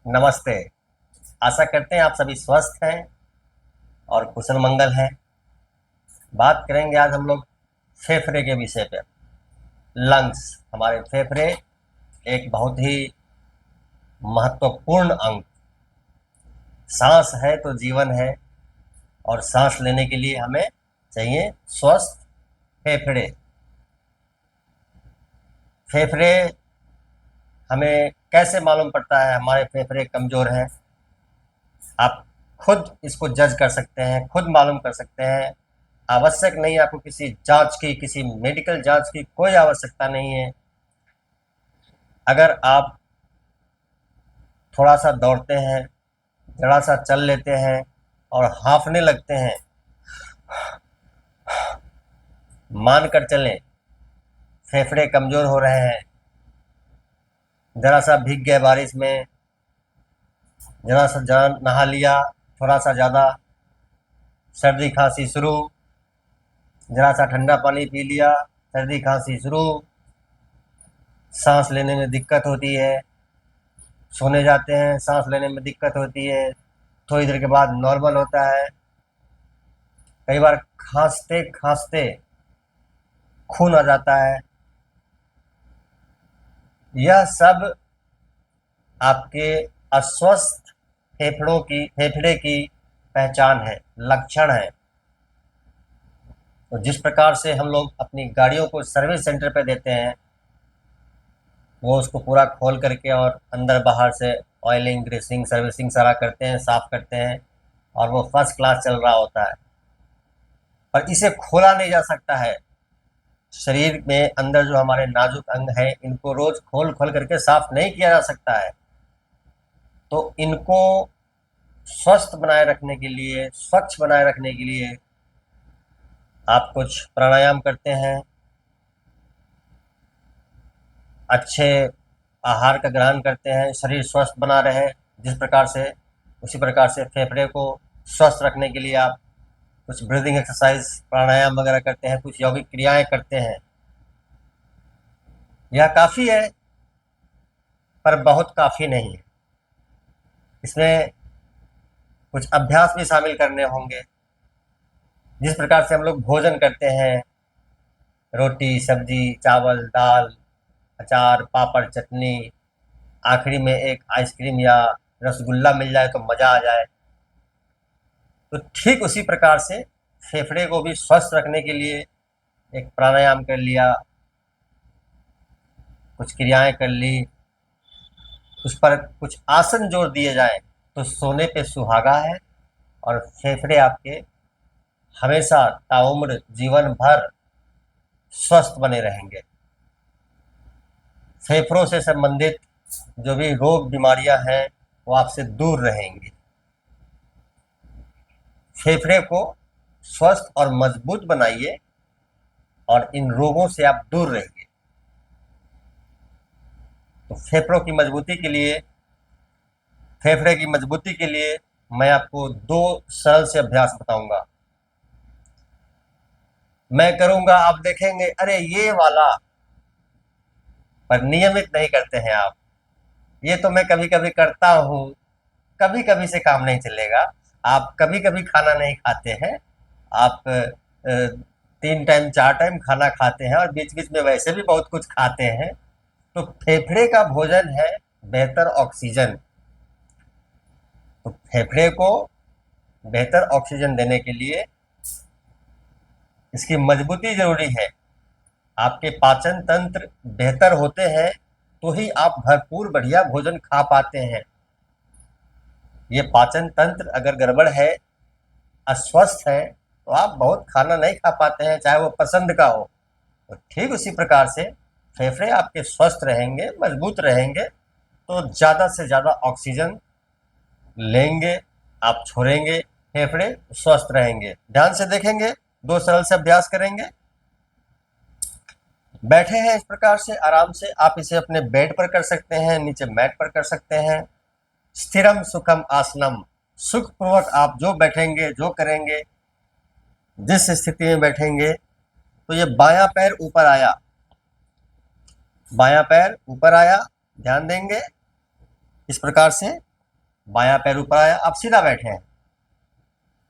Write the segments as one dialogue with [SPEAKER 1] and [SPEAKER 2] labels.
[SPEAKER 1] नमस्ते। आशा करते हैं आप सभी स्वस्थ हैं और कुशल मंगल हैं। बात करेंगे आज हम लोग फेफड़े के विषय पर। लंग्स, हमारे फेफड़े एक बहुत ही महत्वपूर्ण अंग। सांस है तो जीवन है, और सांस लेने के लिए हमें चाहिए स्वस्थ फेफड़े। फेफड़े हमें कैसे मालूम पड़ता है हमारे फेफड़े कमजोर हैं? आप खुद इसको जज कर सकते हैं, खुद मालूम कर सकते हैं। आवश्यक नहीं है आपको किसी जांच की, किसी मेडिकल जांच की कोई आवश्यकता नहीं है। अगर आप थोड़ा सा दौड़ते हैं, जरा सा चल लेते हैं और हांफने लगते हैं, मान कर चलें फेफड़े कमजोर हो रहे हैं। जरा सा भीग गए बारिश में, जरा सा नहा लिया, थोड़ा सा ज़्यादा सर्दी खांसी शुरू, जरा सा ठंडा पानी पी लिया, सर्दी खांसी शुरू, सांस लेने में दिक्कत होती है, सोने जाते हैं सांस लेने में दिक्कत होती है, थोड़ी देर के बाद नॉर्मल होता है। कई बार खांसते खांसते खून आ जाता है। यह सब आपके अस्वस्थ फेफड़े की पहचान है, लक्षण है। तो जिस प्रकार से हम लोग अपनी गाड़ियों को सर्विस सेंटर पे देते हैं, वो उसको पूरा खोल करके और अंदर बाहर से ऑयलिंग, ग्रीसिंग, सर्विसिंग सारा करते हैं, साफ करते हैं, और वो फर्स्ट क्लास चल रहा होता है। पर इसे खोला नहीं जा सकता है। शरीर में अंदर जो हमारे नाजुक अंग हैं, इनको रोज खोल खोल करके साफ नहीं किया जा सकता है। तो इनको स्वस्थ बनाए रखने के लिए, स्वच्छ बनाए रखने के लिए आप कुछ प्राणायाम करते हैं, अच्छे आहार का ग्रहण करते हैं, शरीर स्वस्थ बना रहे जिस प्रकार से, उसी प्रकार से फेफड़े को स्वस्थ रखने के लिए आप कुछ ब्रीदिंग एक्सरसाइज, प्राणायाम वगैरह करते हैं, कुछ यौगिक क्रियाएं करते हैं। यह काफ़ी है, पर बहुत काफ़ी नहीं है। इसमें कुछ अभ्यास भी शामिल करने होंगे। जिस प्रकार से हम लोग भोजन करते हैं, रोटी, सब्जी, चावल, दाल, अचार, पापड़, चटनी, आखिरी में एक आइसक्रीम या रसगुल्ला मिल जाए तो मज़ा आ जाए, तो ठीक उसी प्रकार से फेफड़े को भी स्वस्थ रखने के लिए एक प्राणायाम कर लिया, कुछ क्रियाएं कर ली, उस पर कुछ आसन जोड़ दिए जाए तो सोने पे सुहागा है, और फेफड़े आपके हमेशा ताउम्र जीवन भर स्वस्थ बने रहेंगे। फेफड़ों से संबंधित जो भी रोग बीमारियां हैं वो आपसे दूर रहेंगी। फेफड़े को स्वस्थ और मजबूत बनाइए और इन रोगों से आप दूर रहिए। तो फेफड़े की मजबूती के लिए मैं आपको दो सरल से अभ्यास बताऊंगा। मैं करूंगा, आप देखेंगे अरे ये वाला, पर नियमित नहीं करते हैं आप। ये तो मैं कभी कभी करता हूँ, कभी कभी से काम नहीं चलेगा। आप कभी कभी खाना नहीं खाते हैं, आप 3 टाइम 4 टाइम खाना खाते हैं, और बीच बीच में वैसे भी बहुत कुछ खाते हैं। तो फेफड़े का भोजन है बेहतर ऑक्सीजन। तो फेफड़े को बेहतर ऑक्सीजन देने के लिए इसकी मजबूती जरूरी है। आपके पाचन तंत्र बेहतर होते हैं तो ही आप भरपूर बढ़िया भोजन खा पाते हैं। ये पाचन तंत्र अगर गड़बड़ है, अस्वस्थ है, तो आप बहुत खाना नहीं खा पाते हैं, चाहे वो पसंद का हो। तो ठीक उसी प्रकार से फेफड़े आपके स्वस्थ रहेंगे, मजबूत रहेंगे, तो ज़्यादा से ज़्यादा ऑक्सीजन लेंगे, आप छोड़ेंगे, फेफड़े स्वस्थ रहेंगे। ध्यान से देखेंगे, दो सरल से अभ्यास करेंगे। बैठे हैं इस प्रकार से आराम से, आप इसे अपने बेड पर कर सकते हैं, नीचे मैट पर कर सकते हैं। स्थिरम सुखम आसनम, सुखपूर्वक आप जो बैठेंगे, जो करेंगे, जिस स्थिति में बैठेंगे, तो ये बायां पैर ऊपर आया, बायां पैर ऊपर आया, ध्यान देंगे इस प्रकार से। बायां पैर ऊपर आया, आप सीधा बैठे हैं,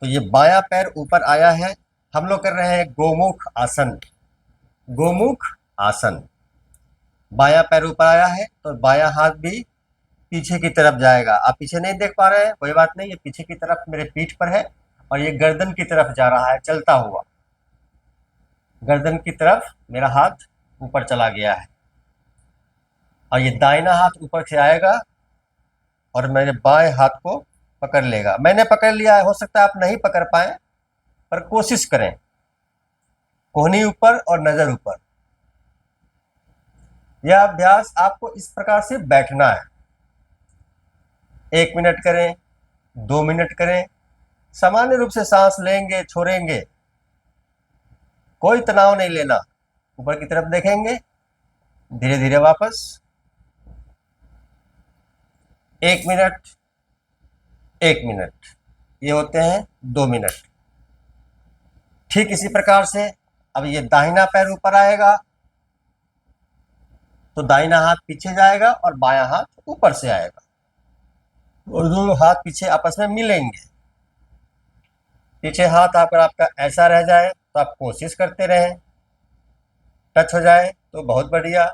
[SPEAKER 1] तो ये बायां पैर ऊपर आया है। हम लोग कर रहे हैं गोमुख आसन। गोमुख आसन, बायां पैर ऊपर आया है तो बायां हाथ भी पीछे की तरफ जाएगा। आप पीछे नहीं देख पा रहे हैं, कोई बात नहीं, ये पीछे की तरफ मेरे पीठ पर है और ये गर्दन की तरफ जा रहा है चलता हुआ। गर्दन की तरफ मेरा हाथ ऊपर चला गया है और ये दाहिना हाथ ऊपर से आएगा और मेरे बाएं हाथ को पकड़ लेगा। मैंने पकड़ लिया है, हो सकता है आप नहीं पकड़ पाए, पर कोशिश करें। कोहनी ऊपर और नजर ऊपर। यह अभ्यास आपको इस प्रकार से बैठना है। 1 मिनट करें, 2 मिनट करें, सामान्य रूप से सांस लेंगे, छोड़ेंगे, कोई तनाव नहीं लेना। ऊपर की तरफ देखेंगे, धीरे धीरे वापस। 1 मिनट, 1 मिनट, ये होते हैं 2 मिनट। ठीक इसी प्रकार से अब ये दाहिना पैर ऊपर आएगा तो दाहिना हाथ पीछे जाएगा और बायां हाथ ऊपर से आएगा और दोनों हाथ पीछे आपस में मिलेंगे। पीछे हाथ अगर आपका ऐसा रह जाए तो आप कोशिश करते रहें, टच हो जाए तो बहुत बढ़िया,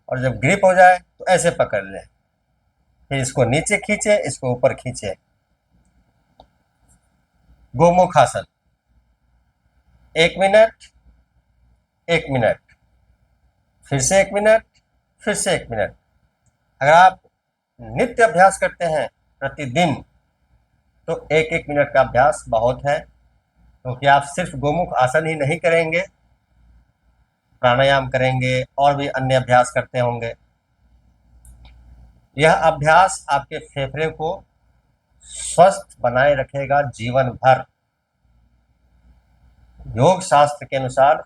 [SPEAKER 1] और जब ग्रिप हो जाए तो ऐसे पकड़ लें। फिर इसको नीचे खींचे, इसको ऊपर खींचे। गोमुख आसन। 1 मिनट, 1 मिनट, फिर से 1 मिनट, फिर से 1 मिनट। अगर आप नित्य अभ्यास करते हैं प्रतिदिन तो 1-1 मिनट का अभ्यास बहुत है, क्योंकि आप सिर्फ गोमुख आसन ही नहीं करेंगे, प्राणायाम करेंगे और भी अन्य अभ्यास करते होंगे। यह अभ्यास आपके फेफड़े को स्वस्थ बनाए रखेगा जीवन भर। योग शास्त्र के अनुसार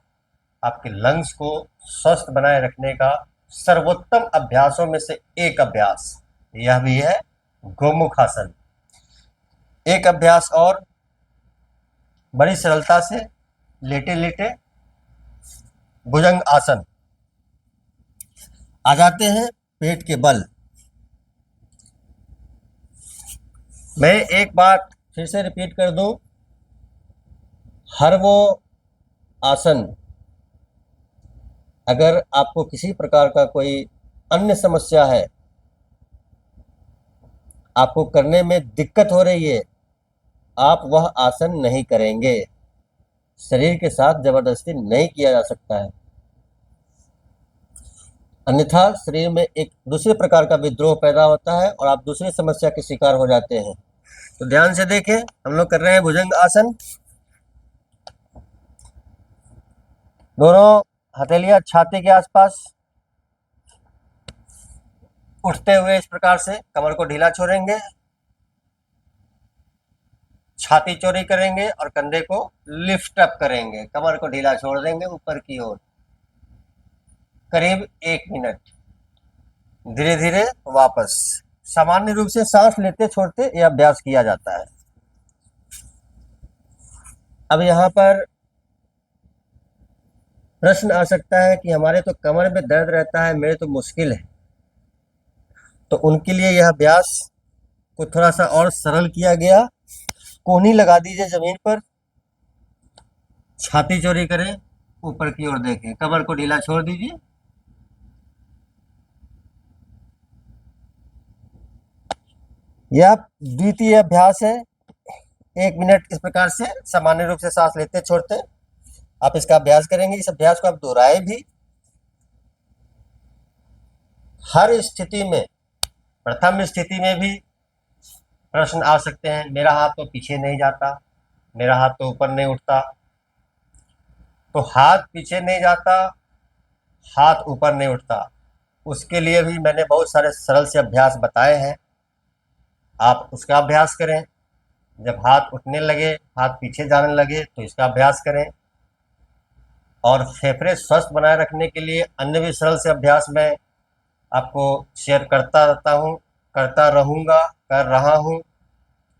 [SPEAKER 1] आपके लंग्स को स्वस्थ बनाए रखने का सर्वोत्तम अभ्यासों में से एक अभ्यास यह भी है, गोमुख आसन। एक अभ्यास और, बड़ी सरलता से लेटे लेटे भुजंग आसन। आ जाते हैं पेट के बल। मैं एक बात फिर से रिपीट कर दूं, हर वो आसन, अगर आपको किसी प्रकार का कोई अन्य समस्या है, आपको करने में दिक्कत हो रही है, आप वह आसन नहीं करेंगे। शरीर के साथ जबरदस्ती नहीं किया जा सकता है, अन्यथा शरीर में एक दूसरे प्रकार का विद्रोह पैदा होता है और आप दूसरी समस्या के शिकार हो जाते हैं। तो ध्यान से देखें, हम लोग कर रहे हैं भुजंग आसन। दोनों हथेलियां छाती के आसपास, उठते हुए इस प्रकार से कमर को ढीला छोड़ेंगे, छाती चौड़ी करेंगे और कंधे को लिफ्ट अप करेंगे, कमर को ढीला छोड़ देंगे ऊपर की ओर। करीब 1 मिनट, धीरे धीरे वापस। सामान्य रूप से सांस लेते छोड़ते यह अभ्यास किया जाता है। अब यहाँ पर प्रश्न आ सकता है कि हमारे तो कमर में दर्द रहता है, मेरे तो मुश्किल है, तो उनके लिए यह अभ्यास को थोड़ा सा और सरल किया गया। कोहनी लगा दीजिए जमीन पर, छाती चौड़ी करें, ऊपर की ओर देखें, कमर को ढीला छोड़ दीजिए। यह द्वितीय अभ्यास है। 1 मिनट इस प्रकार से सामान्य रूप से सांस लेते छोड़ते आप इसका अभ्यास करेंगे। इस अभ्यास को आप दोहराए भी। हर स्थिति में, प्रथम स्थिति में भी प्रश्न आ सकते हैं, मेरा हाथ तो पीछे नहीं जाता, मेरा हाथ तो ऊपर नहीं उठता। तो हाथ पीछे नहीं जाता, हाथ ऊपर नहीं उठता, उसके लिए भी मैंने बहुत सारे सरल से अभ्यास बताए हैं, आप उसका अभ्यास करें। जब हाथ उठने लगे, हाथ पीछे जाने लगे तो इसका अभ्यास करें। और फेफड़े स्वस्थ बनाए रखने के लिए अन्य भी सरल से अभ्यास मैं आपको शेयर करता रहता हूँ, करता रहूँगा, कर रहा हूँ,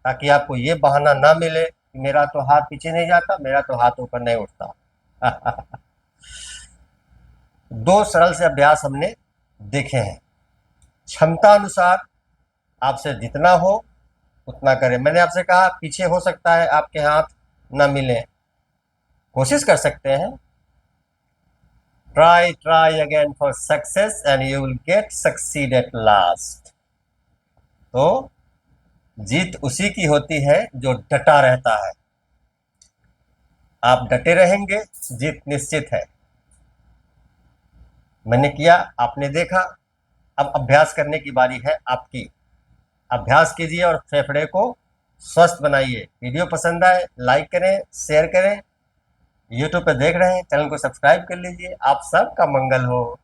[SPEAKER 1] ताकि आपको ये बहाना ना मिले कि मेरा तो हाथ पीछे नहीं जाता, मेरा तो हाथ ऊपर नहीं उठता। 2 सरल से अभ्यास हमने देखे हैं। क्षमता अनुसार आपसे जितना हो उतना करें। मैंने आपसे कहा पीछे हो सकता है आपके हाथ ना मिले, कोशिश कर सकते हैं। Try again for success and you will get succeed at last. तो जीत उसी की होती है जो डटा रहता है। आप डटे रहेंगे, जीत निश्चित है। मैंने किया, आपने देखा, अब अभ्यास करने की बारी है आपकी। अभ्यास कीजिए और फेफड़े को स्वस्थ बनाइए। वीडियो पसंद आए लाइक करें, शेयर करें। यूट्यूब पे देख रहे हैं, चैनल को सब्सक्राइब कर लीजिए। आप सबका मंगल हो।